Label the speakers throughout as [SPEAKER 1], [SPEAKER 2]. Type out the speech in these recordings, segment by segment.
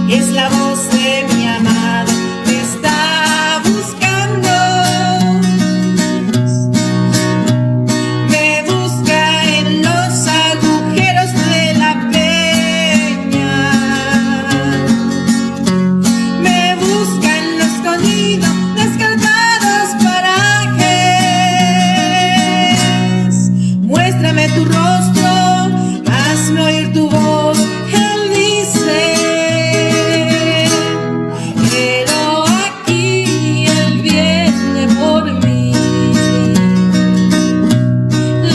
[SPEAKER 1] Es la voz de mi amado, me está buscando. Me busca en los agujeros de la peña. Me busca en lo escondido, descartados parajes. Muéstrame tu rostro, hazme oír tu voz. Él dice: helo aquí, Él viene por mí.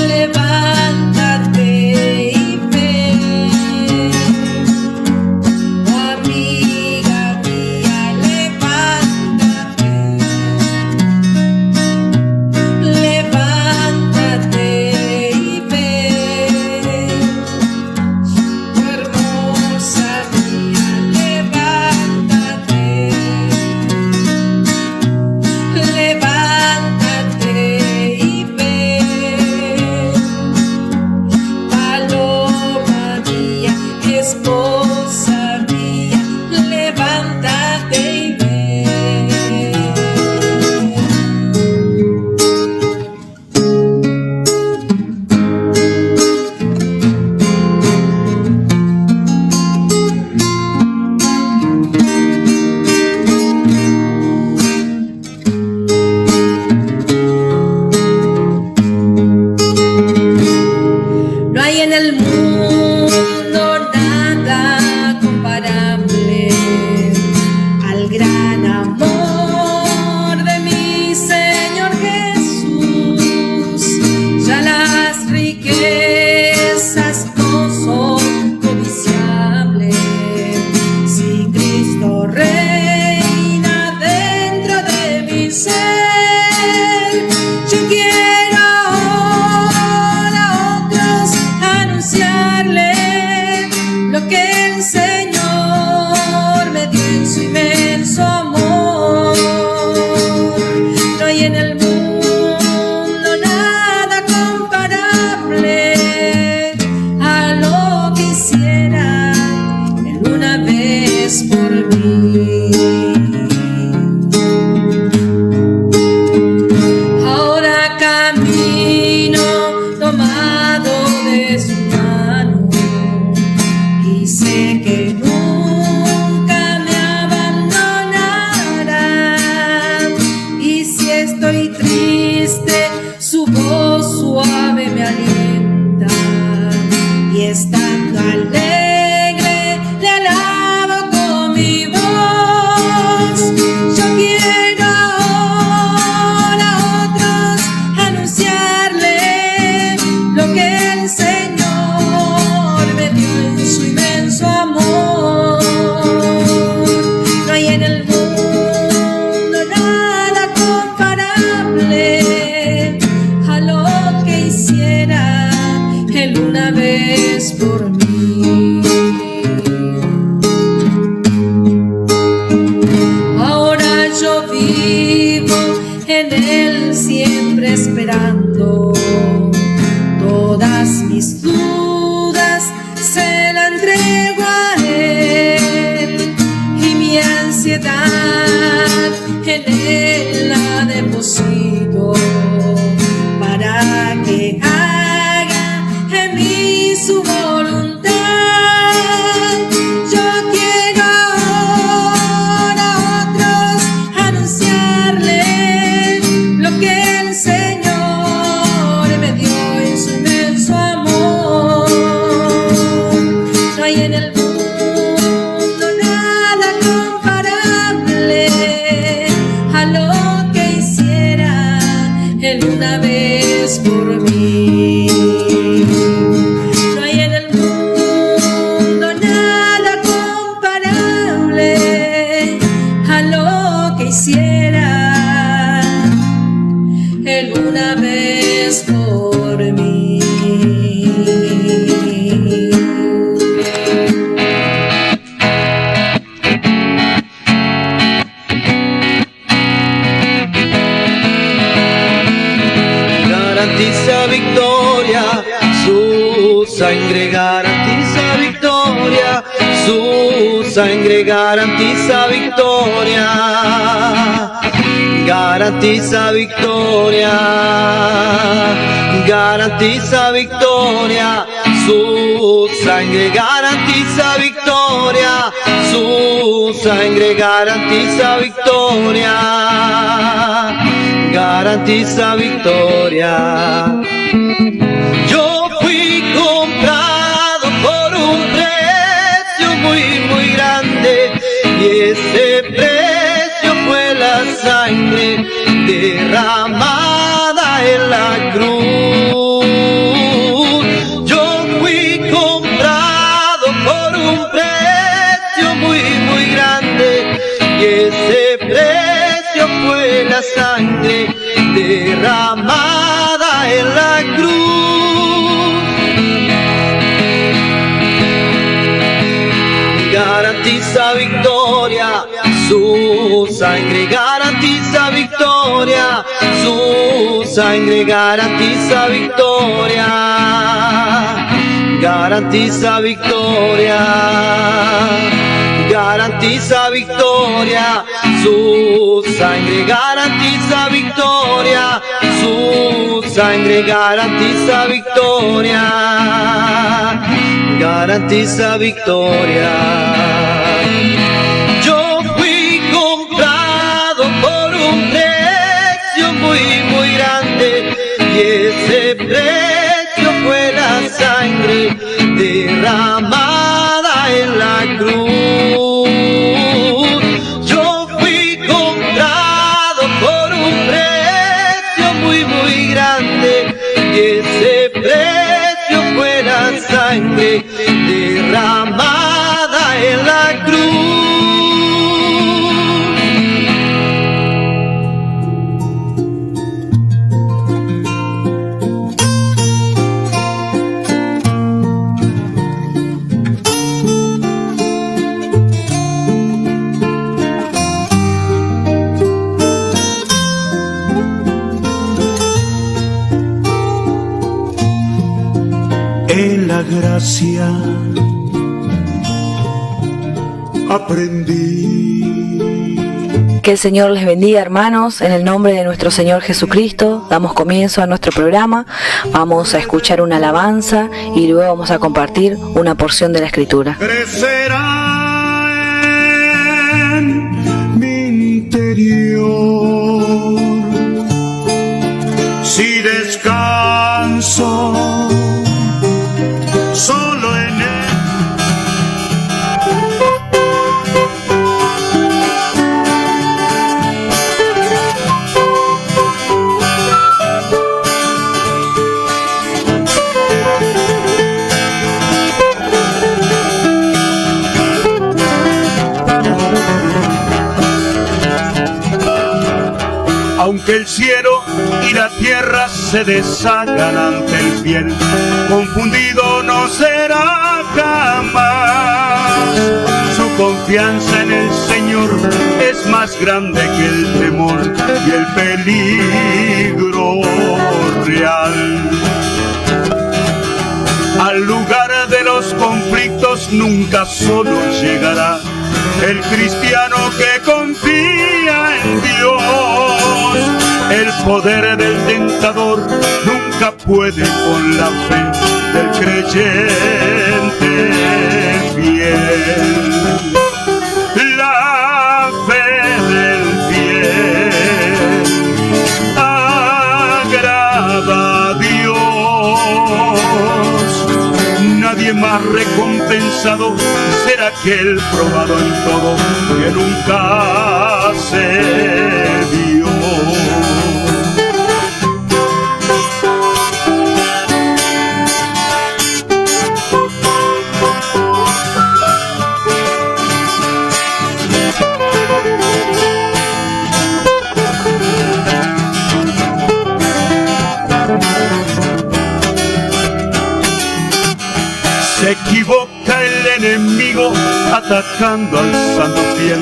[SPEAKER 1] Levántate y ve, oh amiga mía, levántate. Levántate y ve, oh hermosa mía, levántate. Levántate y ve, paloma mía, esposa mía, levántate y ve. No hay en el mundo nada comparable al gran amor de mi Señor Jesús. Ya las riquezas no son codiciables si Cristo reina dentro de mi ser. Yo quiero ahora a otros anunciarle lo que el Señor me dio en su inmenso amor. No hay en el mundo nada comparable a lo que hiciera Él una vez por mí. Ahora camino tomado de su mano y sé que nunca me abandonará. Y si estoy triste, su voz suave me alienta, y estando alegre le alabo con mi voz. Yo quiero ahora a otros anunciarle lo que el Señor me dio en su inmenso amor. No hay en el mundo nada comparable a lo que hiciera Él una vez por mí. Ahora yo vivo en Él, siempre esperando. Todas mis dudas se la entrego a Él, y mi ansiedad en Él la deposito para que haga en mí su voluntad. Yo quiero ahora a otros anunciarle lo que el Señor me dio en su inmenso amor. No hay en el mundo nada comparable a
[SPEAKER 2] sangre garantiza victoria, garantiza victoria, garantiza victoria. Su sangre garantiza victoria, su sangre garantiza victoria, garantiza victoria. Yo fui comprado por un precio muy grande y ese precio fue la sangre derramada en la cruz. Yo fui comprado por un precio muy grande y ese precio fue la sangre derramada en la cruz. Garantiza victoria, su sangre garantiza victoria, su sangre garantiza victoria, garantiza victoria, garantiza victoria, su sangre garantiza victoria, su sangre garantiza victoria, garantiza victoria. Yo fui comprado por un precio muy grande y ese precio fue la sangre derramada en la cruz. Yo fui comprado por un precio muy grande y ese precio fue la sangre derramada en la cruz.
[SPEAKER 3] En la gracia aprendí.
[SPEAKER 4] Que el Señor les bendiga, hermanos. En el nombre de nuestro Señor Jesucristo damos comienzo a nuestro programa. Vamos a escuchar una alabanza y luego vamos a compartir una porción de la Escritura.
[SPEAKER 3] Crecerá en mi interior si descanso solo en él. Aunque el cielo y la tierra se deshagan ante el fiel, confundido no será jamás. Su confianza en el Señor es más grande que el temor y el peligro real. Al lugar de los conflictos nunca solo llegará el cristiano que confía en Dios. El poder del tentador nunca puede con la fe del creyente fiel. La fe del fiel agrada a Dios. Nadie más recompensado será aquel probado en todo que nunca se dio. Se equivoca el enemigo atacando al santo fiel,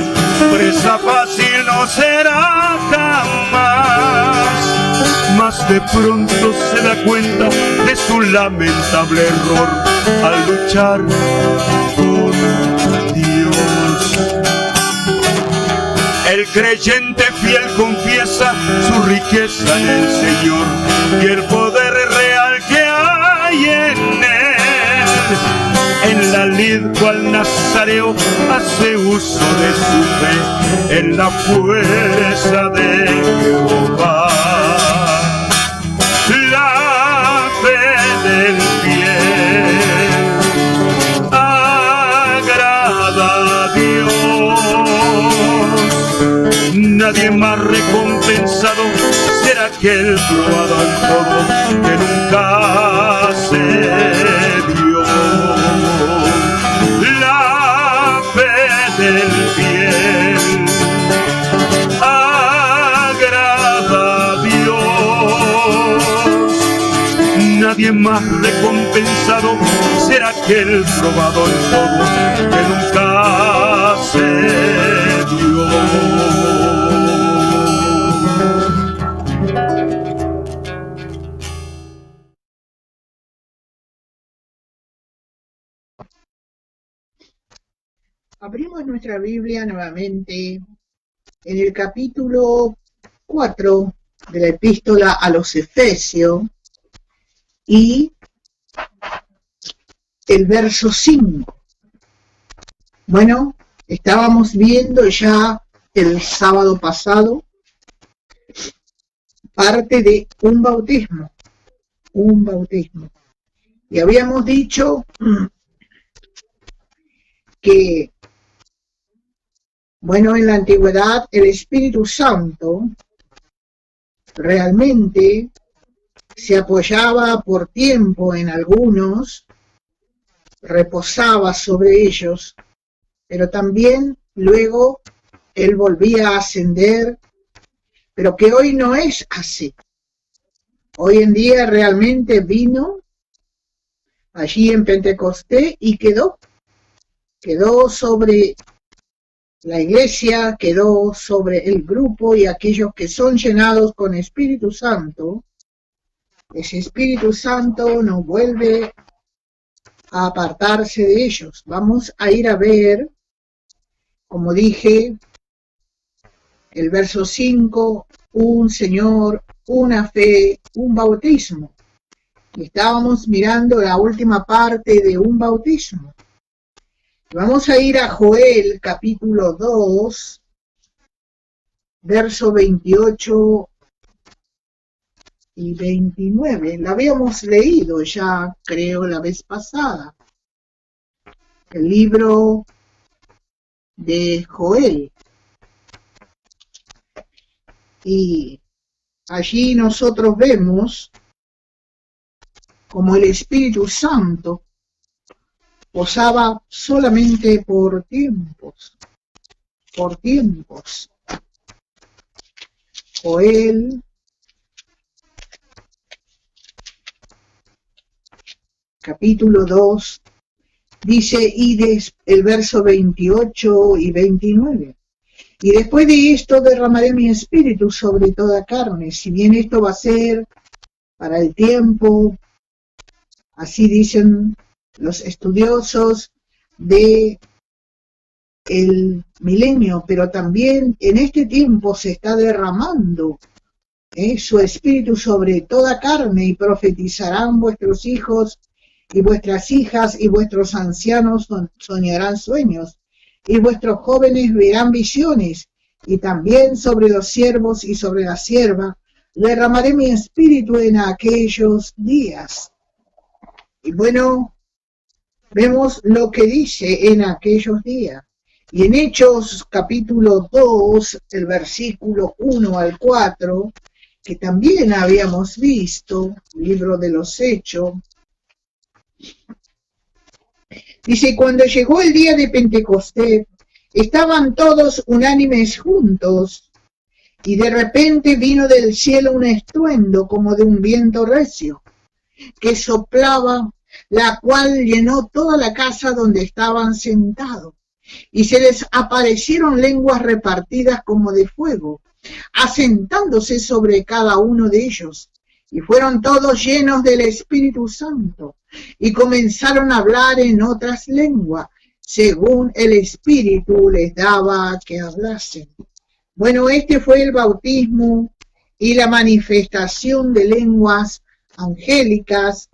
[SPEAKER 3] presa fácil no será jamás. Mas de pronto se da cuenta de su lamentable error al luchar con Dios. El creyente fiel confiesa su riqueza en el Señor y el poder real que hay en él. En la lid cual nazareo hace uso de su fe, en la fuerza de Jehová. La fe del fiel agrada a Dios. Nadie más recompensado será aquel probado en todo que nunca se dio. La fe del fiel agrada a Dios. Nadie más recompensado será aquel probado en todo que nunca se dio.
[SPEAKER 5] Abrimos nuestra Biblia nuevamente en el capítulo 4 de la epístola a los Efesios y el verso 5. Bueno, estábamos viendo ya el sábado pasado parte de un bautismo. Y habíamos dicho que, bueno, en la antigüedad el Espíritu Santo realmente se apoyaba por tiempo en algunos, reposaba sobre ellos, pero también luego él volvía a ascender, pero que hoy no es así. Hoy en día realmente vino allí en Pentecostés y quedó sobre la iglesia, quedó sobre el grupo y aquellos que son llenados con Espíritu Santo. Ese Espíritu Santo no vuelve a apartarse de ellos. Vamos a ir a ver, como dije, el verso 5, un Señor, una fe, un bautismo. Y estábamos mirando la última parte de un bautismo. Vamos a ir a Joel, capítulo 2, verso 28 y 29. La habíamos leído ya, creo, la vez pasada. El libro de Joel. Y allí nosotros vemos como el Espíritu Santo posaba solamente por tiempos. Joel, capítulo 2, dice, el verso 28 y 29. Y después de esto derramaré mi espíritu sobre toda carne, si bien esto va a ser para el tiempo, así dicen los estudiosos de el milenio, pero también en este tiempo se está derramando su espíritu sobre toda carne, y profetizarán vuestros hijos y vuestras hijas, y vuestros ancianos soñarán sueños, y vuestros jóvenes verán visiones, y también sobre los siervos y sobre la sierva derramaré mi espíritu en aquellos días. Y bueno, vemos lo que dice en aquellos días. Y en Hechos capítulo 2, el versículo 1 al 4, que también habíamos visto, libro de los Hechos, dice, cuando llegó el día de Pentecostés, estaban todos unánimes juntos, y de repente vino del cielo un estruendo como de un viento recio, que soplaba, la cual llenó toda la casa donde estaban sentados, y se les aparecieron lenguas repartidas como de fuego, asentándose sobre cada uno de ellos, y fueron todos llenos del Espíritu Santo, y comenzaron a hablar en otras lenguas, según el Espíritu les daba que hablasen. Bueno, este fue el bautismo y la manifestación de lenguas angélicas.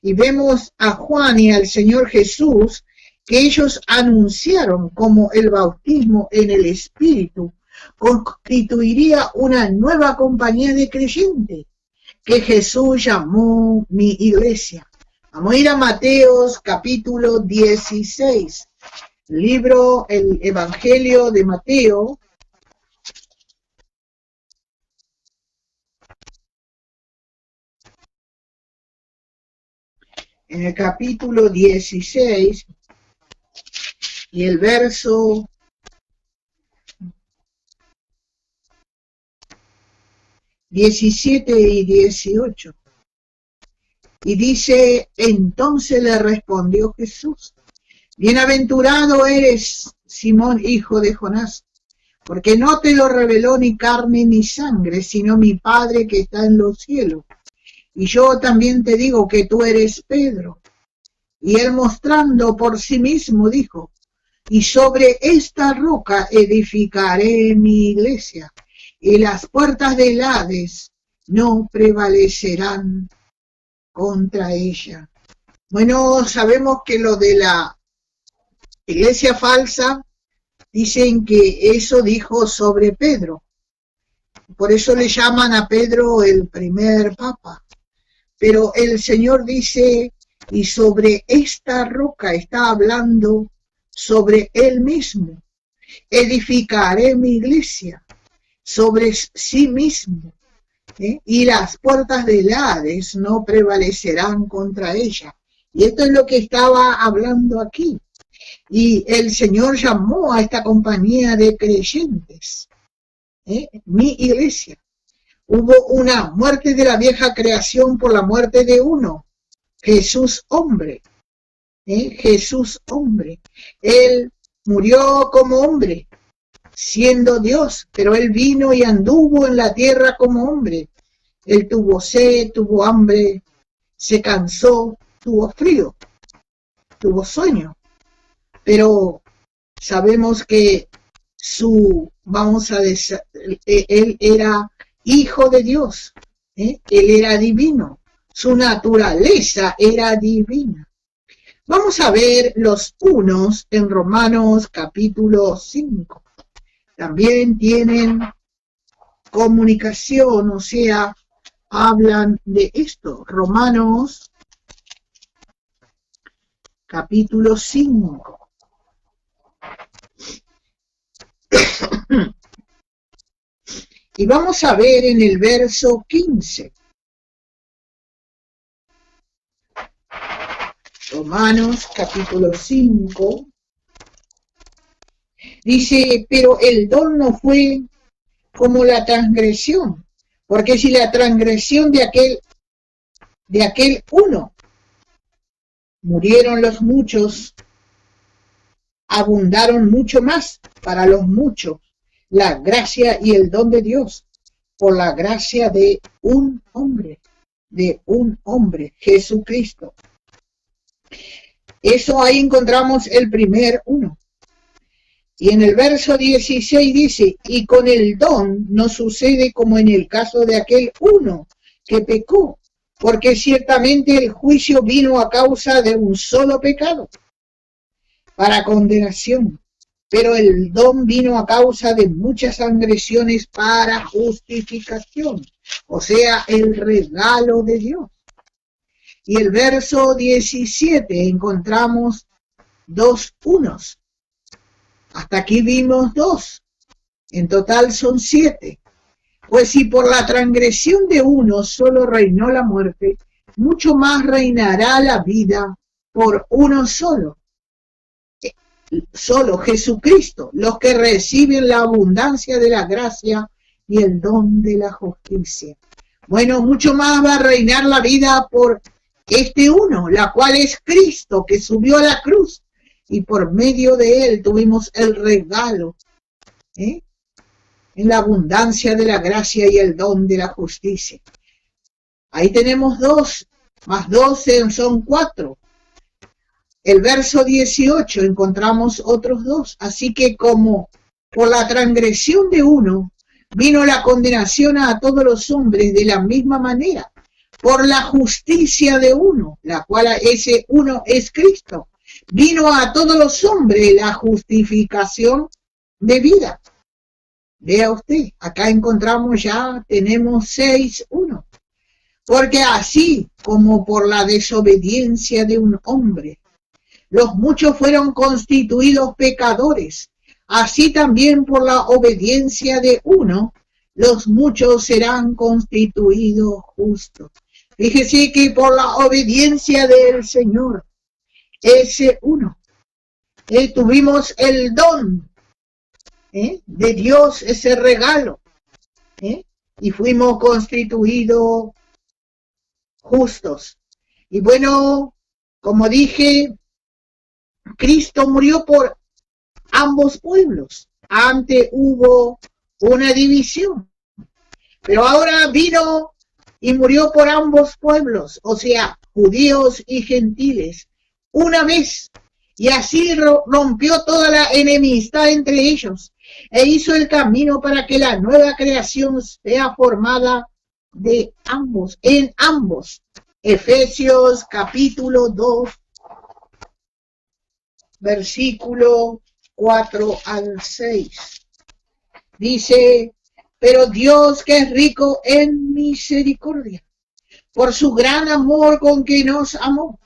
[SPEAKER 5] Y vemos a Juan y al Señor Jesús que ellos anunciaron como el bautismo en el Espíritu constituiría una nueva compañía de creyentes que Jesús llamó mi iglesia. Vamos a ir a Mateos capítulo 16, libro, el Evangelio de Mateo. En el capítulo 16 y el verso 17 y 18. Y dice, entonces le respondió Jesús, bienaventurado eres, Simón, hijo de Jonás, porque no te lo reveló ni carne ni sangre, sino mi Padre que está en los cielos. Y yo también te digo que tú eres Pedro. Y él mostrando por sí mismo dijo, y sobre esta roca edificaré mi iglesia, y las puertas del Hades no prevalecerán contra ella. Bueno, sabemos que lo de la iglesia falsa, dicen que eso dijo sobre Pedro. Por eso le llaman a Pedro el primer papa. Pero el Señor dice, y sobre esta roca está hablando sobre él mismo. Edificaré mi iglesia sobre sí mismo, y las puertas del Hades no prevalecerán contra ella. Y esto es lo que estaba hablando aquí. Y el Señor llamó a esta compañía de creyentes, mi iglesia. Hubo una muerte de la vieja creación por la muerte de uno, Jesús hombre. Jesús hombre. Él murió como hombre, siendo Dios, pero él vino y anduvo en la tierra como hombre. Él tuvo sed, tuvo hambre, se cansó, tuvo frío, tuvo sueño. Pero sabemos que él era hijo de Dios, él era divino, su naturaleza era divina. Vamos a ver los unos en Romanos capítulo 5. También tienen comunicación, o sea, hablan de esto. Romanos capítulo 5. Y vamos a ver en el verso 15. Romanos capítulo 5. Dice, pero el don no fue como la transgresión, porque si la transgresión de aquel uno murieron los muchos, abundaron mucho más para los muchos la gracia y el don de Dios por la gracia de un hombre, Jesucristo. Eso ahí encontramos el primer uno. Y en el verso 16 dice, y con el don no sucede como en el caso de aquel uno que pecó, porque ciertamente el juicio vino a causa de un solo pecado, para condenación, pero el don vino a causa de muchas transgresiones para justificación, o sea, el regalo de Dios. Y el verso 17 encontramos dos unos. Hasta aquí vimos dos. En total son 7. Pues si por la transgresión de uno solo reinó la muerte, mucho más reinará la vida por uno solo. Solo Jesucristo, los que reciben la abundancia de la gracia y el don de la justicia. Bueno, mucho más va a reinar la vida por este uno, la cual es Cristo, que subió a la cruz, y por medio de él tuvimos el regalo, en la abundancia de la gracia y el don de la justicia. Ahí tenemos 2, más 2 son 4. El verso 18 encontramos otros 2, así que como por la transgresión de uno, vino la condenación a todos los hombres de la misma manera, por la justicia de uno, la cual ese uno es Cristo. Vino a todos los hombres la justificación de vida. Vea usted, acá encontramos ya, tenemos 6:1. Porque así como por la desobediencia de un hombre, los muchos fueron constituidos pecadores, así también por la obediencia de uno, los muchos serán constituidos justos. Fíjese que por la obediencia del Señor, ese uno, tuvimos el don de Dios, ese regalo, y fuimos constituidos justos. Y bueno, como dije, Cristo murió por ambos pueblos. Antes hubo una división, pero ahora vino y murió por ambos pueblos, o sea, judíos y gentiles, una vez, y así rompió toda la enemistad entre ellos, e hizo el camino para que la nueva creación sea formada de ambos, en ambos. Efesios capítulo 2, versículo 4 al 6. Dice, pero Dios, que es rico en misericordia, por su gran amor con que nos amó,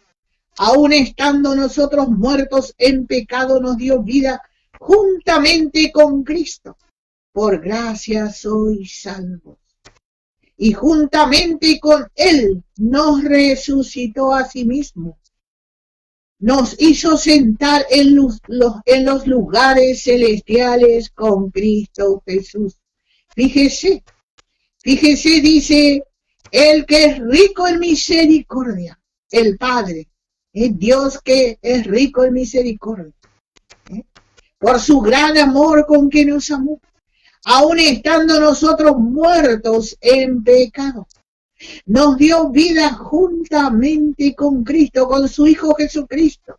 [SPEAKER 5] aun estando nosotros muertos en pecado, nos dio vida juntamente con Cristo. Por gracia sois salvos. Y juntamente con Él nos resucitó a sí mismo. Nos hizo sentar en los lugares celestiales con Cristo Jesús. Fíjese, dice, el que es rico en misericordia, el Padre, es Dios que es rico en misericordia, por su gran amor con que nos amó, aun estando nosotros muertos en pecado, nos dio vida juntamente con Cristo, con su Hijo Jesucristo.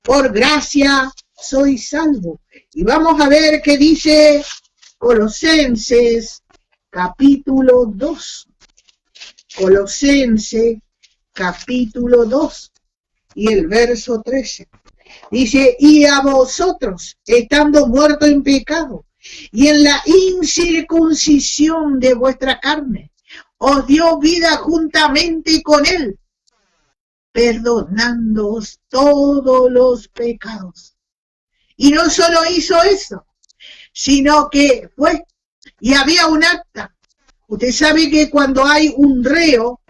[SPEAKER 5] Por gracia soy salvo. Y vamos a ver qué dice Colosenses capítulo 2. Colosenses capítulo 2 y el verso 13. Dice, y a vosotros, estando muertos en pecado y en la incircuncisión de vuestra carne, os dio vida juntamente con Él, perdonándoos todos los pecados. Y no solo hizo eso, sino que fue, y había un acta. Usted sabe que cuando hay un reo,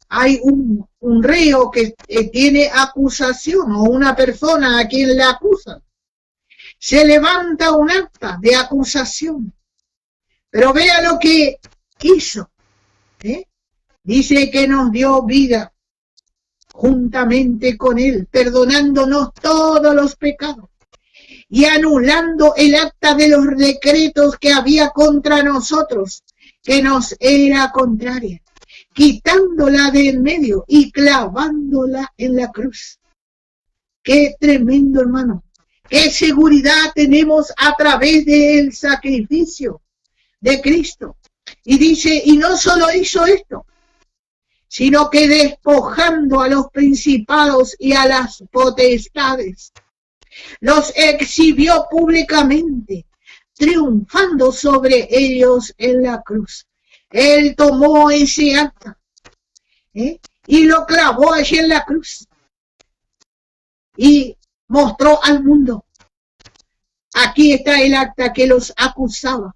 [SPEAKER 5] hay un reo que tiene acusación, o una persona a quien le acusan, se levanta un acta de acusación. Pero vea lo que hizo. Dice que nos dio vida juntamente con Él, perdonándonos todos los pecados y anulando el acta de los decretos que había contra nosotros, que nos era contraria, quitándola de en medio y clavándola en la cruz. Qué tremendo, hermano. Qué seguridad tenemos a través del sacrificio de Cristo. Y dice, y no solo hizo esto, sino que despojando a los principados y a las potestades, los exhibió públicamente, triunfando sobre ellos en la cruz. Él tomó ese acta y lo clavó allí en la cruz y mostró al mundo, aquí está el acta que los acusaba.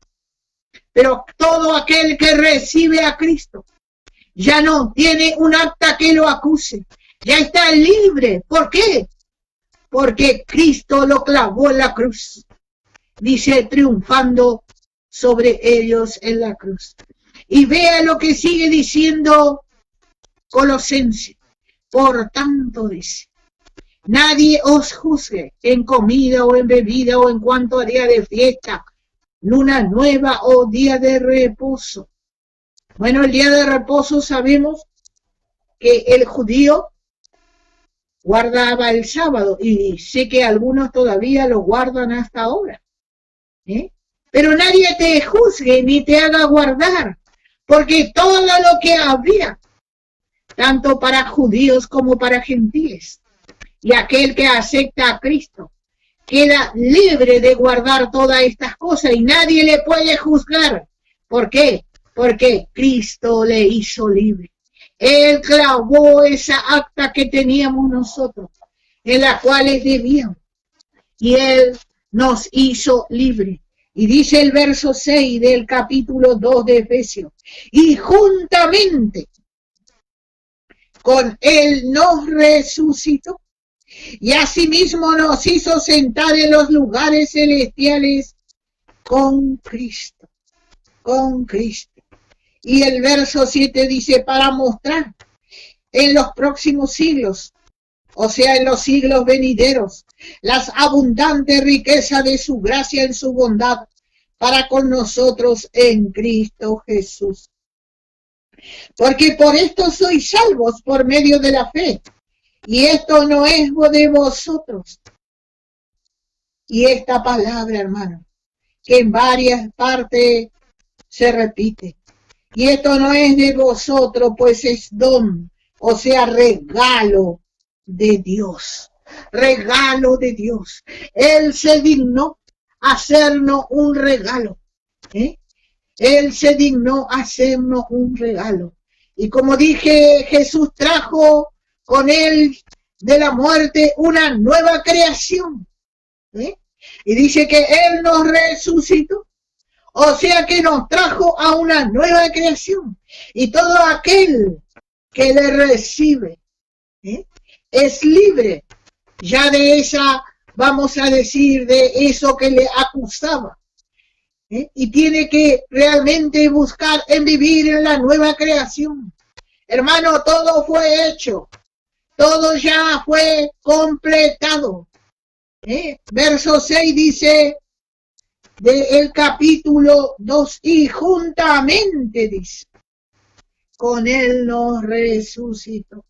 [SPEAKER 5] Pero todo aquel que recibe a Cristo ya no tiene un acta que lo acuse. Ya está libre. ¿Por qué? Porque Cristo lo clavó en la cruz. Dice, triunfando sobre ellos en la cruz. Y vea lo que sigue diciendo Colosenses. Por tanto, dice, nadie os juzgue en comida o en bebida o en cuanto a día de fiesta, luna nueva o día de reposo. Bueno, el día de reposo sabemos que el judío guardaba el sábado y sé que algunos todavía lo guardan hasta ahora. ¿eh? Pero nadie te juzgue ni te haga guardar, porque todo lo que había, tanto para judíos como para gentiles, y aquel que acepta a Cristo, queda libre de guardar todas estas cosas y nadie le puede juzgar. ¿Por qué? Porque Cristo le hizo libre. Él clavó esa acta que teníamos nosotros, en la cual debíamos, y Él nos hizo libre. Y dice el verso 6 del capítulo 2 de Efesios, y juntamente con Él nos resucitó, y asimismo nos hizo sentar en los lugares celestiales con Cristo, con Cristo. Y el verso 7 dice, para mostrar en los próximos siglos, o sea, en los siglos venideros, las abundantes riquezas de su gracia en su bondad para con nosotros en Cristo Jesús. Porque por esto sois salvos por medio de la fe. Y esto no es de vosotros. Y esta palabra, hermano, que en varias partes se repite. Y esto no es de vosotros, pues es don, o sea, regalo de Dios. Regalo de Dios. Él se dignó hacernos un regalo. Él se dignó hacernos un regalo. Y como dije, Jesús trajo con él de la muerte una nueva creación. Y dice que él nos resucitó. O sea que nos trajo a una nueva creación. Y todo aquel que le recibe es libre ya de esa, vamos a decir, de eso que le acusaba. Y tiene que realmente buscar en vivir en la nueva creación. Hermano, todo fue hecho. Todo ya fue completado. Verso 6 dice del capítulo 2, y juntamente dice, con él nos resucitó.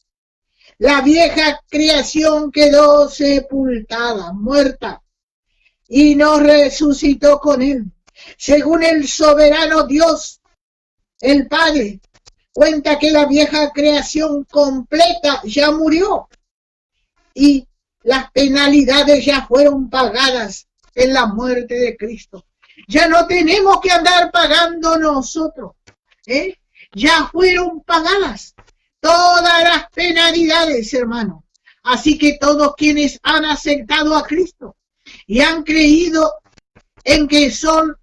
[SPEAKER 5] La vieja creación quedó sepultada, muerta, y nos resucitó con él. Según el soberano Dios, el Padre, cuenta que la vieja creación completa ya murió y las penalidades ya fueron pagadas en la muerte de Cristo. Ya no tenemos que andar pagando nosotros. Ya fueron pagadas todas las penalidades, hermano. Así que todos quienes han aceptado a Cristo y han creído en que son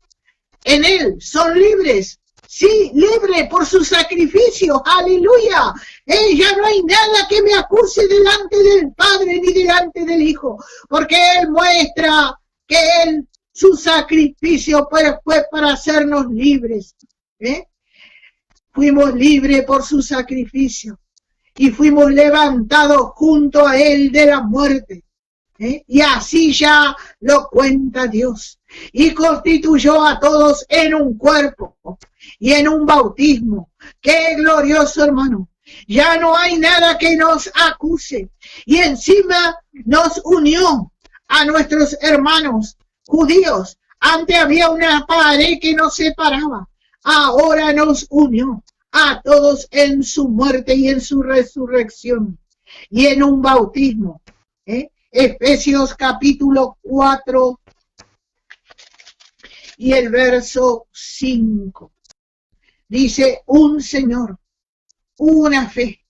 [SPEAKER 5] en Él, son libres. Sí, libre por su sacrificio, aleluya. Ya no hay nada que me acuse delante del Padre ni delante del Hijo, porque Él muestra que Él, su sacrificio fue para hacernos libres. Fuimos libres por su sacrificio y fuimos levantados junto a Él de la muerte. Y así ya lo cuenta Dios. Y constituyó a todos en un cuerpo y en un bautismo. ¡Qué glorioso, hermano! Ya no hay nada que nos acuse. Y encima nos unió a nuestros hermanos judíos. Antes había una pared que nos separaba. Ahora nos unió a todos en su muerte y en su resurrección. Y en un bautismo. Efesios capítulo 4 y el verso 5. Dice, un Señor, una fe,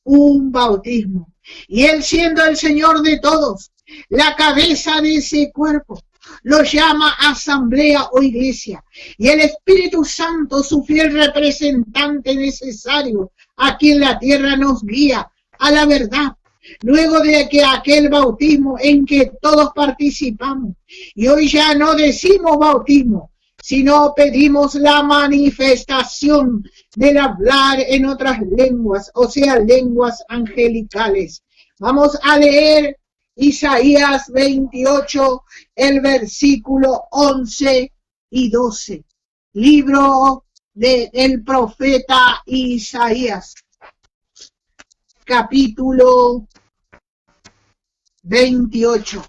[SPEAKER 5] un bautismo. Y Él, siendo el Señor de todos, la cabeza de ese cuerpo, lo llama asamblea o iglesia. Y el Espíritu Santo, su fiel representante necesario, aquí en la tierra nos guía a la verdad. Luego de que aquel bautismo en que todos participamos, y hoy ya no decimos bautismo, sino pedimos la manifestación del hablar en otras lenguas, o sea, lenguas angelicales. Vamos a leer Isaías 28, el versículo 11 y 12. Libro del profeta Isaías, capítulo 28.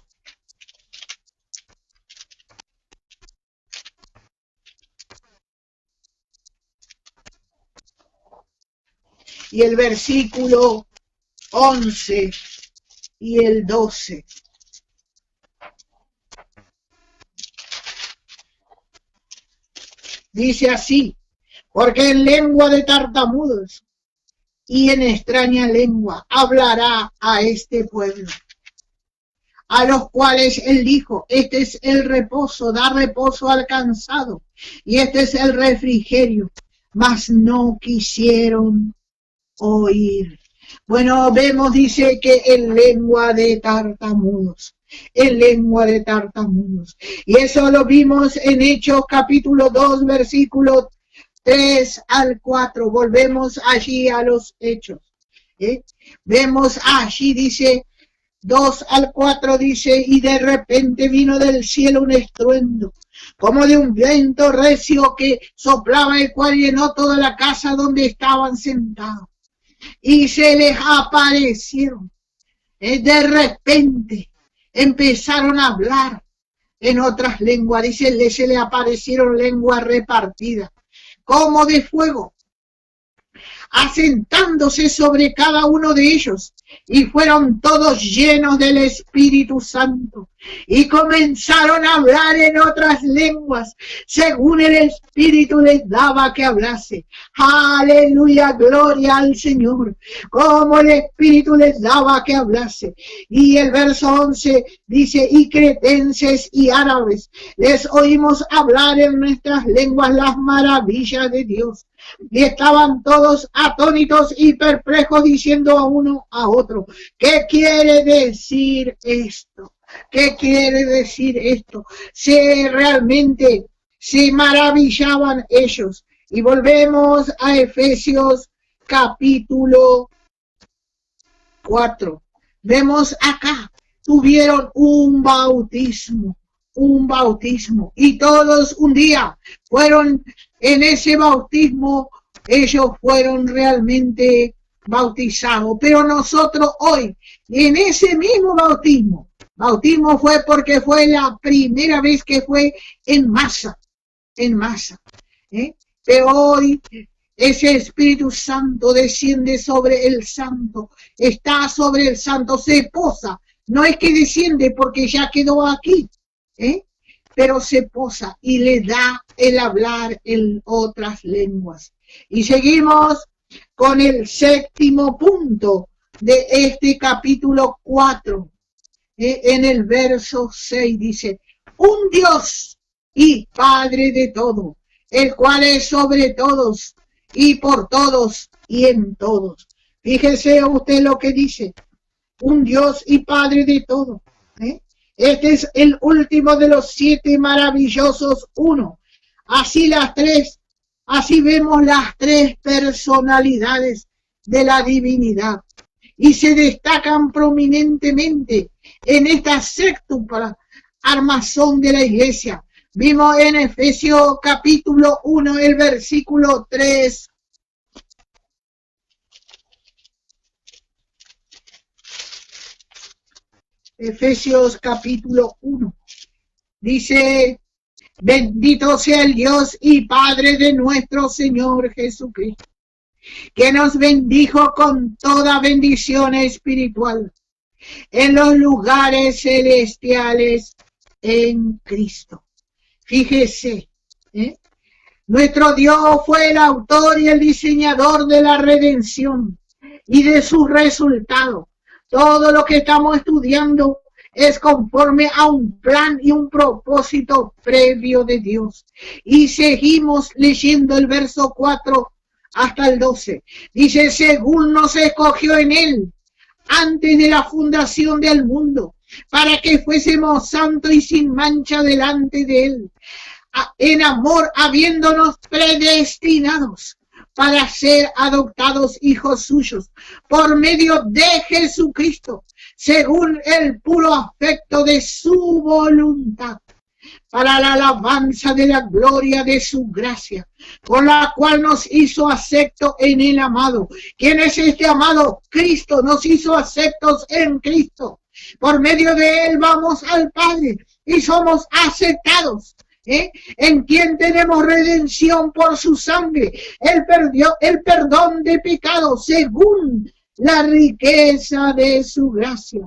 [SPEAKER 5] y el versículo 11 y el 12. Dice así: porque en lengua de tartamudos y en extraña lengua hablará a este pueblo, a los cuales él dijo: este es el reposo, da reposo al cansado, y este es el refrigerio, mas no quisieron oír. Bueno, vemos, dice que en lengua de tartamudos, en lengua de tartamudos. Y eso lo vimos en Hechos capítulo 2, versículo 3 al 4. Volvemos allí a los Hechos. Vemos allí, dice, 2 al 4, dice: y de repente vino del cielo un estruendo, como de un viento recio que soplaba, el cual llenó toda la casa donde estaban sentados. Y se les aparecieron. De repente empezaron a hablar en otras lenguas. Dice, se les aparecieron lenguas repartidas, como de fuego, asentándose sobre cada uno de ellos, y fueron todos llenos del Espíritu Santo, y comenzaron a hablar en otras lenguas, según el Espíritu les daba que hablase. Aleluya, gloria al Señor, como el Espíritu les daba que hablase. Y el verso 11 dice: y cretenses y árabes les oímos hablar en nuestras lenguas las maravillas de Dios. Y estaban todos atónitos y perplejos, diciendo a uno a otro: ¿qué quiere decir esto? ¿Qué quiere decir esto? Realmente se maravillaban ellos. Y volvemos a Efesios capítulo 4. Vemos acá, tuvieron un bautismo, y todos un día fueron en ese bautismo, ellos fueron realmente bautizados. Pero nosotros hoy, en ese mismo bautismo fue porque fue la primera vez que fue en masa, Pero hoy ese Espíritu Santo desciende sobre el santo, está sobre el santo, se posa. No es que desciende porque ya quedó aquí, pero se posa y le da el hablar en otras lenguas. Y seguimos con el séptimo punto de este capítulo 4. En el verso 6 dice: un Dios y Padre de todo, el cual es sobre todos y por todos y en todos. Fíjese usted lo que dice: un Dios y Padre de todo. Este es el último de los 7 maravillosos uno. Así vemos las 3 personalidades de la divinidad, y se destacan prominentemente en esta séptupla armazón de la iglesia. Vimos en Efesios capítulo 1, el versículo 3. Efesios capítulo 1. Dice: bendito sea el Dios y Padre de nuestro Señor Jesucristo, que nos bendijo con toda bendición espiritual en los lugares celestiales en Cristo. Fíjese, nuestro Dios fue el autor y el diseñador de la redención y de sus resultados. Todo lo que estamos estudiando es conforme a un plan y un propósito previo de Dios. Y seguimos leyendo el verso 4 hasta el 12. Dice: según nos escogió en él antes de la fundación del mundo, para que fuésemos santos y sin mancha delante de él, en amor habiéndonos predestinados para ser adoptados hijos suyos por medio de Jesucristo, según el puro afecto de su voluntad, para la alabanza de la gloria de su gracia, con la cual nos hizo aceptos en el amado. ¿Quién es este amado? Cristo. Nos hizo aceptos en Cristo. Por medio de él vamos al Padre y somos aceptados en quien tenemos redención por su sangre, el perdón de pecados según la riqueza de su gracia.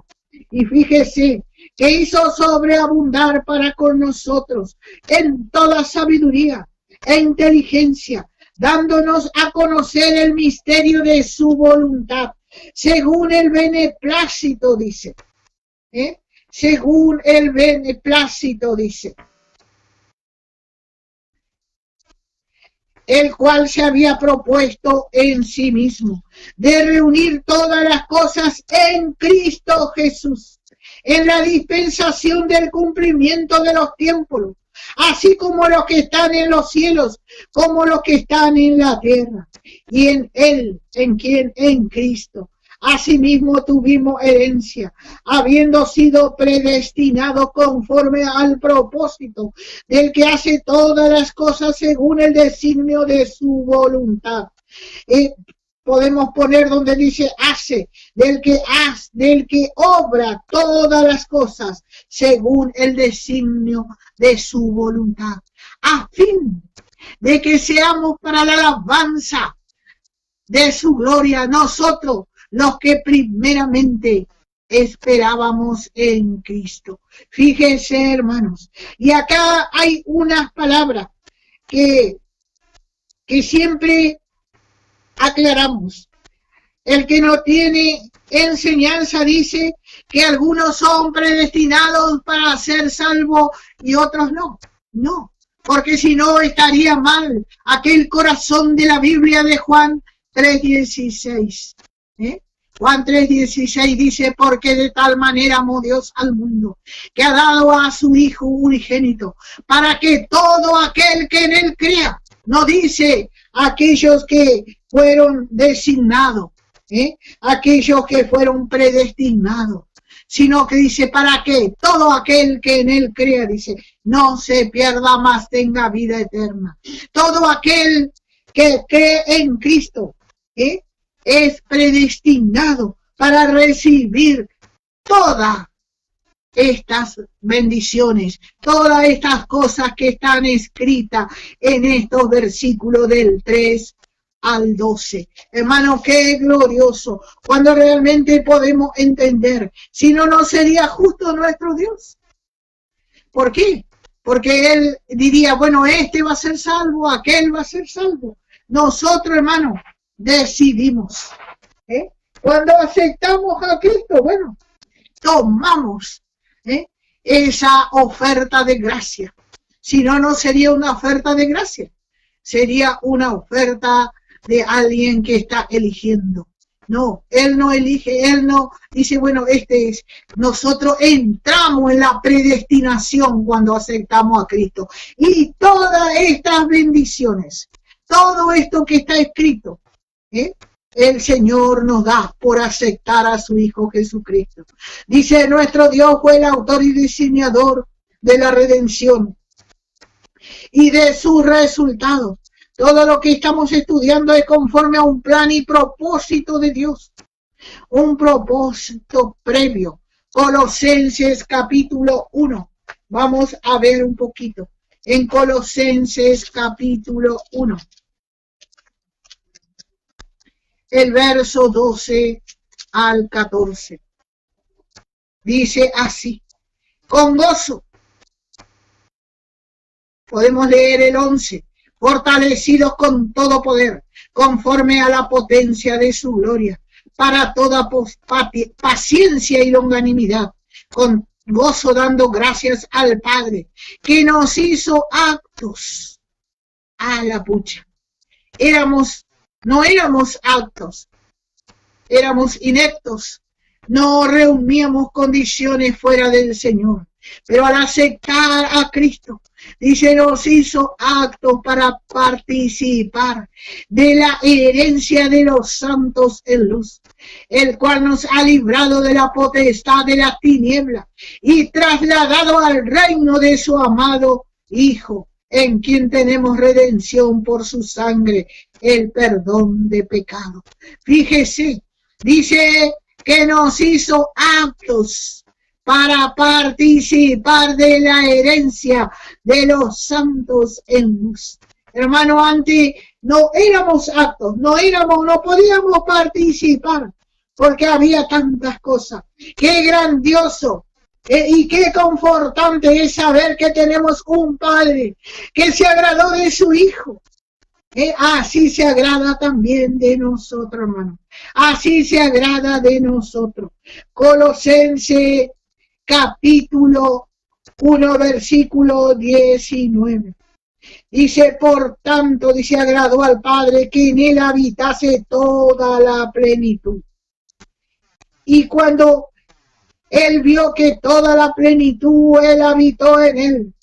[SPEAKER 5] Y fíjese que hizo sobreabundar para con nosotros en toda sabiduría e inteligencia, dándonos a conocer el misterio de su voluntad, según el beneplácito, dice. Según el beneplácito, dice. El cual se había propuesto en sí mismo, de reunir todas las cosas en Cristo Jesús, en la dispensación del cumplimiento de los tiempos, así como los que están en los cielos, como los que están en la tierra, y en Él, en Cristo. Asimismo tuvimos herencia, habiendo sido predestinados conforme al propósito del que hace todas las cosas según el designio de su voluntad. Podemos poner donde dice hace, del que obra todas las cosas según el designio de su voluntad, a fin de que seamos para la alabanza de su gloria, nosotros los que primeramente esperábamos en Cristo. Fíjense, hermanos, y acá hay unas palabras que siempre aclaramos. El que no tiene enseñanza dice que algunos son predestinados para ser salvos y otros no. No, porque si no estaría mal aquel corazón de la Biblia de Juan 3:16. Juan 3:16 dice, porque de tal manera amó Dios al mundo, que ha dado a su Hijo unigénito, para que todo aquel que en él crea, no dice aquellos que fueron designados, aquellos que fueron predestinados, sino que dice, para que todo aquel que en él crea, dice, no se pierda, más tenga vida eterna. Todo aquel que cree en Cristo, es predestinado para recibir todas estas bendiciones, todas estas cosas que están escritas en estos versículos del 3 al 12. Hermano, qué glorioso, cuando realmente podemos entender, si no, no sería justo nuestro Dios. ¿Por qué? Porque Él diría, bueno, este va a ser salvo, aquel va a ser salvo. Nosotros, hermano, decidimos. Cuando aceptamos a Cristo, bueno, tomamos esa oferta de gracia. Si no, no sería una oferta de gracia. Sería una oferta de alguien que está eligiendo. No, Él no elige, Él no dice, bueno, este es. Nosotros entramos en la predestinación cuando aceptamos a Cristo. Y todas estas bendiciones, todo esto que está escrito, el Señor nos da por aceptar a su Hijo Jesucristo. Dice, nuestro Dios fue el autor y diseñador de la redención y de sus resultados. Todo lo que estamos estudiando es conforme a un plan y propósito de Dios, un propósito previo. Colosenses capítulo 1. Vamos a ver un poquito. En Colosenses capítulo 1. El verso 12 al 14. Dice así, con gozo. Podemos leer el 11. Fortalecidos con todo poder, conforme a la potencia de su gloria, para toda paciencia y longanimidad, con gozo dando gracias al Padre, que nos hizo aptos a la pucha. No éramos aptos, éramos ineptos, no reuníamos condiciones fuera del Señor, pero al aceptar a Cristo, dice, nos hizo aptos para participar de la herencia de los santos en luz, el cual nos ha librado de la potestad de la tiniebla y trasladado al reino de su amado Hijo, en quien tenemos redención por su sangre, el perdón de pecado. Fíjese, dice que nos hizo aptos para participar de la herencia de los santos en luz. Hermano, antes no éramos aptos, no podíamos participar porque había tantas cosas. Qué grandioso y qué confortante es saber que tenemos un Padre que se agradó de su Hijo. Así se agrada también de nosotros, hermano. Así se agrada de nosotros. Colosenses capítulo 1, versículo 19. Dice, por tanto, dice, agradó al Padre que en él habitase toda la plenitud. Y cuando él vio que toda la plenitud él habitó en él,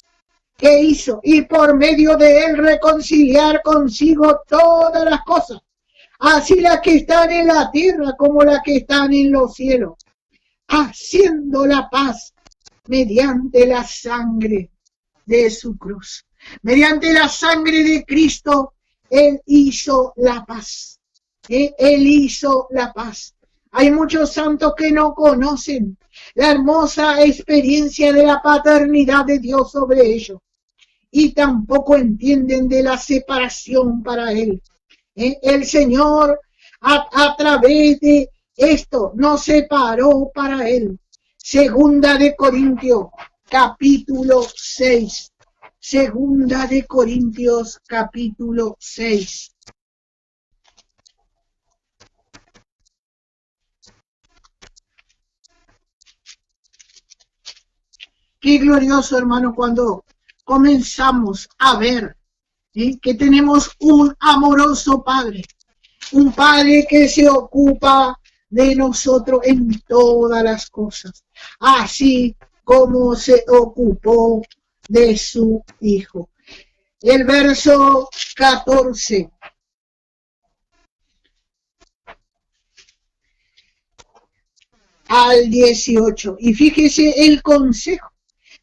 [SPEAKER 5] ¿qué hizo? Y por medio de él reconciliar consigo todas las cosas, así las que están en la tierra como las que están en los cielos, haciendo la paz mediante la sangre de su cruz. Mediante la sangre de Cristo, él hizo la paz. Él hizo la paz. Hay muchos santos que no conocen la hermosa experiencia de la paternidad de Dios sobre ellos y tampoco entienden de la separación para él. El Señor a través de esto nos separó para él. Segunda de Corintios capítulo 6. Segunda de Corintios capítulo 6. Qué glorioso, hermano, cuando comenzamos a ver que tenemos un amoroso Padre, un Padre que se ocupa de nosotros en todas las cosas, así como se ocupó de su Hijo. El verso 14. Al 18. Y fíjese el consejo.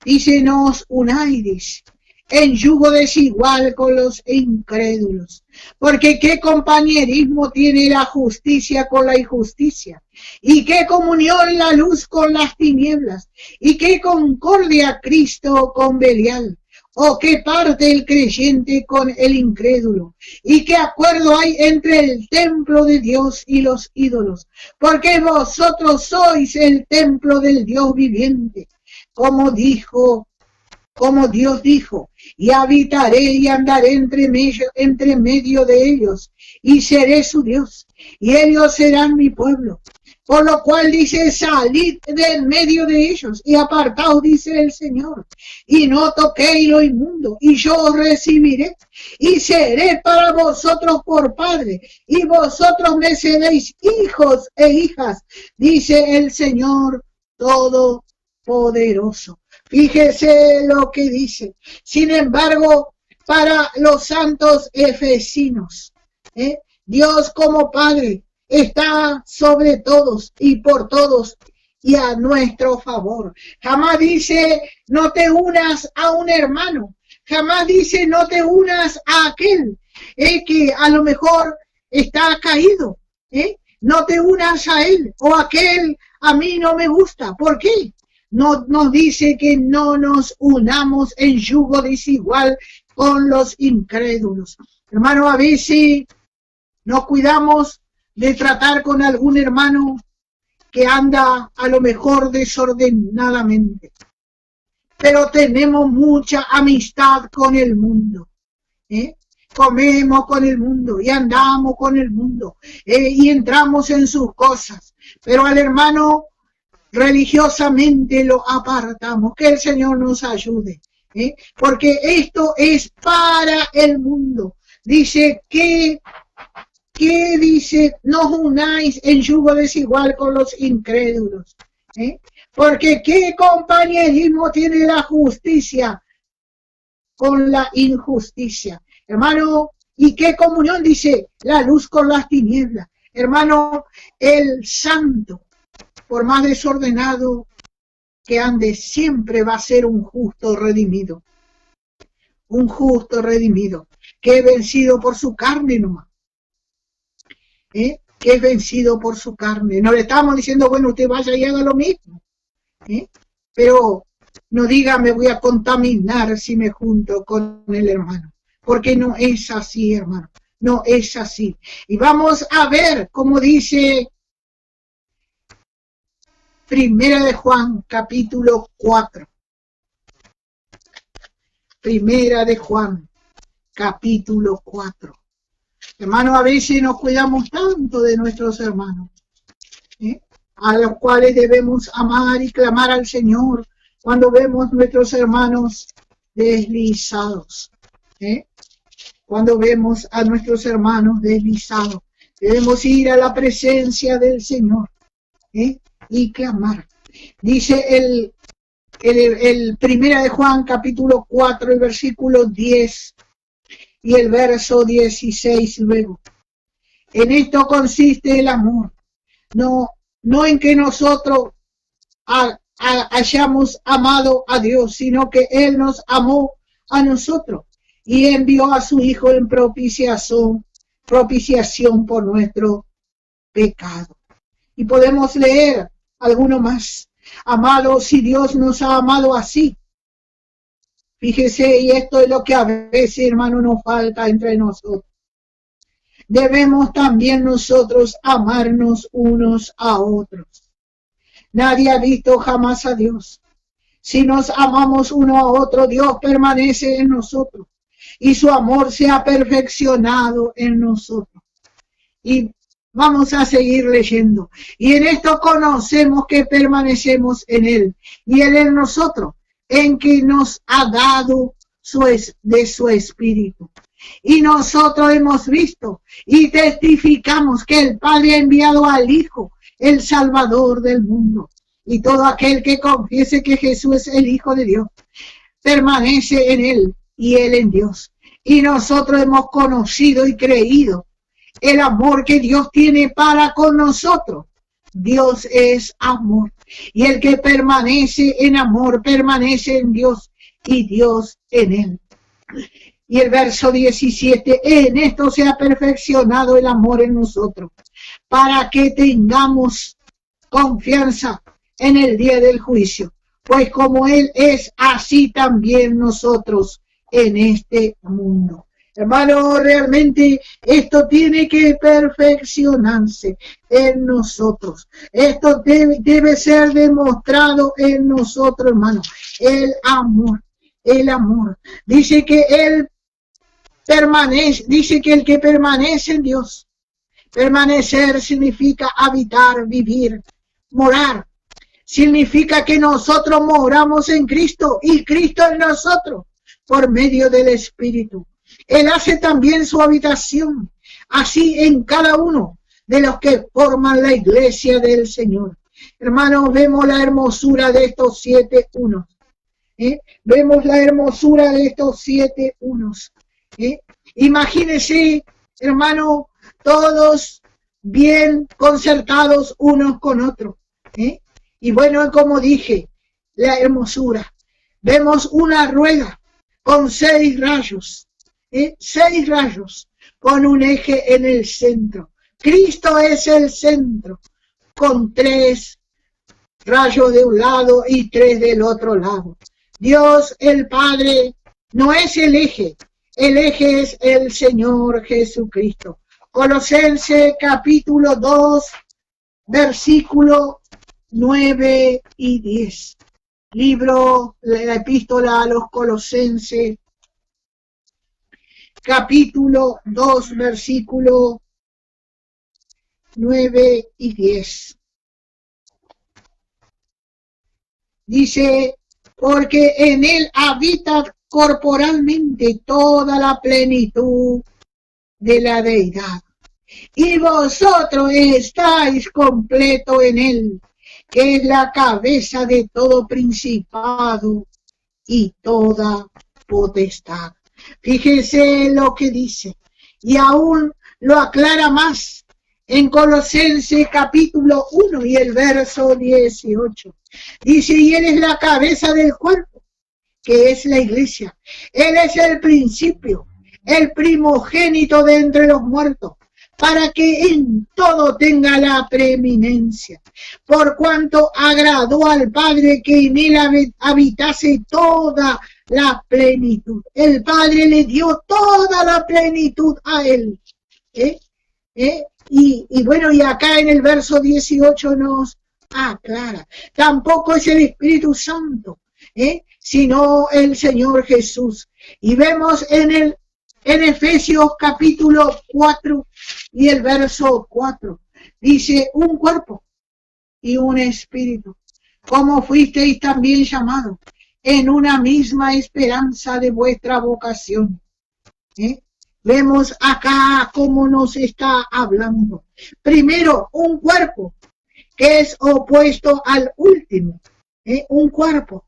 [SPEAKER 5] Dice, no os unáis en yugo desigual con los incrédulos, porque qué compañerismo tiene la justicia con la injusticia, y qué comunión la luz con las tinieblas, y qué concordia Cristo con Belial, o qué parte el creyente con el incrédulo, y qué acuerdo hay entre el templo de Dios y los ídolos, porque vosotros sois el templo del Dios viviente, como Dios dijo, y habitaré y andaré entre medio de ellos, y seré su Dios, y ellos serán mi pueblo. Por lo cual dice, salid del medio de ellos, y apartaos, dice el Señor, y no toquéis lo inmundo, y yo os recibiré, y seré para vosotros por padre, y vosotros me seréis hijos e hijas, dice el Señor Todopoderoso. Fíjese lo que dice. Sin embargo, para los santos efesinos, Dios como Padre está sobre todos y por todos y a nuestro favor. Jamás dice no te unas a un hermano. Jamás dice no te unas a aquel que a lo mejor está caído. No te unas a él o aquel a mí no me gusta. ¿Por qué? No, nos dice que no nos unamos en yugo desigual con los incrédulos. Hermano, a veces nos cuidamos de tratar con algún hermano que anda a lo mejor desordenadamente. Pero tenemos mucha amistad con el mundo. Comemos con el mundo y andamos con el mundo y entramos en sus cosas. Pero al hermano religiosamente lo apartamos. Que el Señor nos ayude, porque esto es para el mundo. Dice que dice, no os unáis en yugo desigual con los incrédulos, porque qué compañerismo tiene la justicia con la injusticia, hermano, y qué comunión, dice, la luz con las tinieblas. Hermano, el santo, por más desordenado que ande, siempre va a ser un justo redimido. Un justo redimido, que es vencido por su carne nomás. Que es vencido por su carne. No le estamos diciendo, bueno, usted vaya y haga lo mismo. pero no diga me voy a contaminar si me junto con el hermano, porque no es así, hermano, no es así. Y vamos a ver cómo dice Primera de Juan, capítulo 4. Primera de Juan, capítulo 4. Hermanos, a veces nos cuidamos tanto de nuestros hermanos, a los cuales debemos amar y clamar al Señor cuando vemos nuestros hermanos deslizados. Cuando vemos a nuestros hermanos deslizados, debemos ir a la presencia del Señor y clamar. Dice el Primera de Juan, capítulo 4, el versículo 10 y el verso 16 luego. En esto consiste el amor, no en que nosotros hayamos amado a Dios, sino que Él nos amó a nosotros y envió a su Hijo en propiciación por nuestro pecado. Y podemos leer alguno más. Amados, si Dios nos ha amado así, fíjese, y esto es lo que a veces, hermano, nos falta entre nosotros. Debemos también nosotros amarnos unos a otros. Nadie ha visto jamás a Dios. Si nos amamos uno a otro, Dios permanece en nosotros y su amor se ha perfeccionado en nosotros. Y vamos a seguir leyendo. Y en esto conocemos que permanecemos en Él y Él en nosotros, en que nos ha dado de su Espíritu. Y nosotros hemos visto y testificamos que el Padre ha enviado al Hijo, el Salvador del mundo. Y todo aquel que confiese que Jesús es el Hijo de Dios, permanece en Él y Él en Dios. Y nosotros hemos conocido y creído el amor que Dios tiene para con nosotros. Dios es amor. Y el que permanece en amor, permanece en Dios y Dios en Él. Y el verso 17, en esto se ha perfeccionado el amor en nosotros, para que tengamos confianza en el día del juicio. Pues como Él es, así también nosotros en este mundo. Hermano, realmente esto tiene que perfeccionarse en nosotros. Esto debe ser demostrado en nosotros, hermano. El amor, el amor. Dice que Él permanece, dice que el que permanece en Dios, permanecer significa habitar, vivir, morar. Significa que nosotros moramos en Cristo y Cristo en nosotros por medio del Espíritu. Él hace también su habitación, así en cada uno de los que forman la iglesia del Señor. Hermanos, vemos la hermosura de estos 7 unos. Vemos la hermosura de estos 7 unos. Imagínense, hermano, todos bien concertados unos con otros. Y bueno, como dije, la hermosura. Vemos una rueda con 6 rayos. 6 rayos con un eje en el centro. Cristo es el centro, con 3 rayos de un lado y 3 del otro lado. Dios el Padre no es el eje es el Señor Jesucristo. Colosenses capítulo 2, versículo 9 y 10. Libro, la epístola a los Colosenses, capítulo 2, versículo 9 y 10. Dice, porque en Él habita corporalmente toda la plenitud de la deidad. Y vosotros estáis completo en Él, que es la cabeza de todo principado y toda potestad. Fíjese lo que dice, y aún lo aclara más en Colosenses capítulo 1 y el verso 18. Dice, y Él es la cabeza del cuerpo, que es la iglesia. Él es el principio, el primogénito de entre los muertos, para que en todo tenga la preeminencia, por cuanto agradó al Padre que en él habitase toda la plenitud. El Padre le dio toda la plenitud a él. Y bueno, y acá en el verso 18 nos aclara, tampoco es el Espíritu Santo, sino el Señor Jesús. Y vemos en Efesios capítulo 4 y el verso 4, dice, un cuerpo y un espíritu, como fuisteis también llamados, en una misma esperanza de vuestra vocación. Vemos acá cómo nos está hablando. Primero, un cuerpo que es opuesto al último. Un cuerpo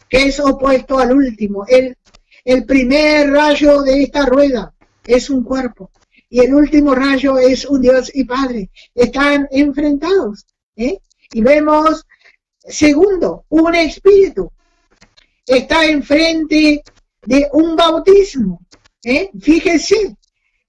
[SPEAKER 5] que es opuesto al último. El primer rayo de esta rueda es un cuerpo y el último rayo es un Dios y Padre. Están enfrentados. Y vemos, segundo, un espíritu. Está enfrente de un bautismo. Fíjese,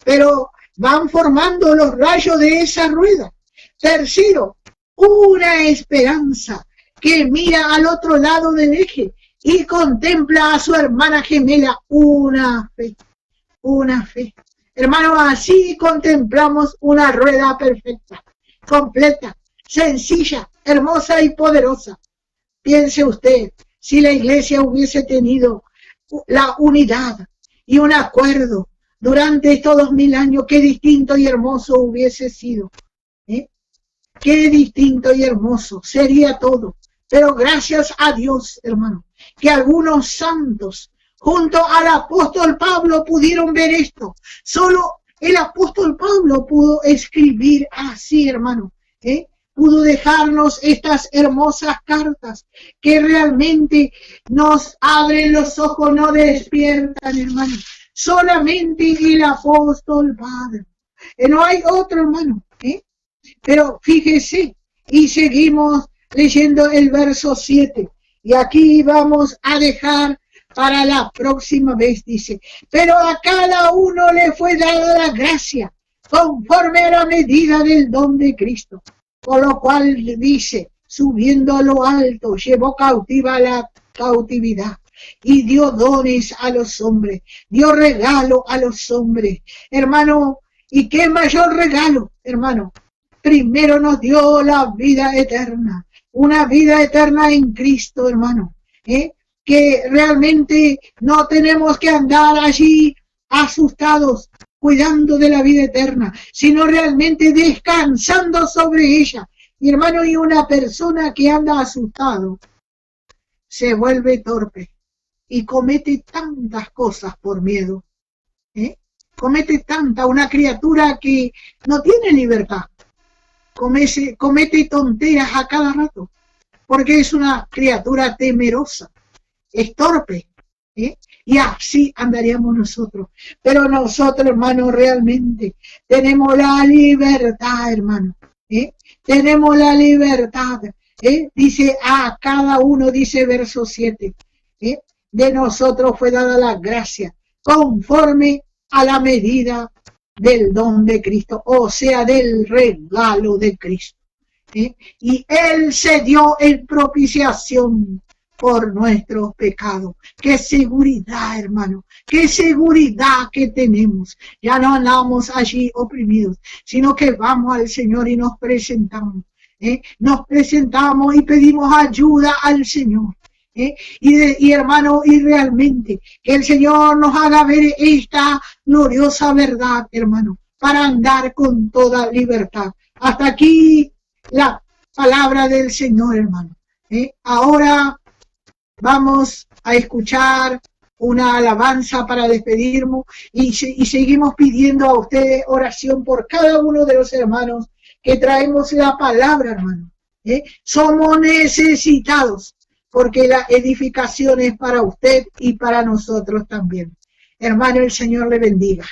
[SPEAKER 5] pero van formando los rayos de esa rueda. Tercero, una esperanza que mira al otro lado del eje y contempla a su hermana gemela, una fe. Hermano, así contemplamos una rueda perfecta, completa, sencilla, hermosa y poderosa. Piense usted, si la iglesia hubiese tenido la unidad y un acuerdo durante estos 2000 años, qué distinto y hermoso hubiese sido. Qué distinto y hermoso sería todo. Pero gracias a Dios, hermano, que algunos santos junto al apóstol Pablo pudieron ver esto. Solo el apóstol Pablo pudo escribir así, hermano. Pudo dejarnos estas hermosas cartas que realmente nos abren los ojos, no despiertan, hermano. Solamente el apóstol Pablo. No hay otro, hermano. Pero fíjese, y seguimos leyendo el verso 7. Y aquí vamos a dejar para la próxima vez, dice. Pero a cada uno le fue dada la gracia, conforme a la medida del don de Cristo. Por lo cual dice, subiendo a lo alto, llevó cautiva la cautividad y dio dones a los hombres, dio regalo a los hombres. Hermano, ¿y qué mayor regalo, hermano? Primero nos dio la vida eterna, una vida eterna en Cristo, hermano, que realmente no tenemos que andar allí asustados, cuidando de la vida eterna, sino realmente descansando sobre ella. Y hermano, y una persona que anda asustado se vuelve torpe y comete tantas cosas por miedo. Comete una criatura que no tiene libertad. Comete tonteras a cada rato, porque es una criatura temerosa, es torpe, y así andaríamos nosotros. Pero nosotros, hermano, realmente tenemos la libertad, hermano, tenemos la libertad, dice a cada uno, dice verso 7, de nosotros fue dada la gracia, conforme a la medida del don de Cristo, o sea, del regalo de Cristo. Y Él se dio en propiciación por nuestros pecados. Qué seguridad, hermano, qué seguridad que tenemos. Ya no andamos allí oprimidos, sino que vamos al Señor y nos presentamos. Nos presentamos y pedimos ayuda al Señor. Y hermano, y realmente que el Señor nos haga ver esta gloriosa verdad, hermano, para andar con toda libertad. Hasta aquí la palabra del Señor, hermano. Ahora vamos a escuchar una alabanza para despedirnos y seguimos pidiendo a ustedes oración por cada uno de los hermanos que traemos la palabra, hermano. Somos necesitados, porque la edificación es para usted y para nosotros también. Hermano, el Señor le bendiga.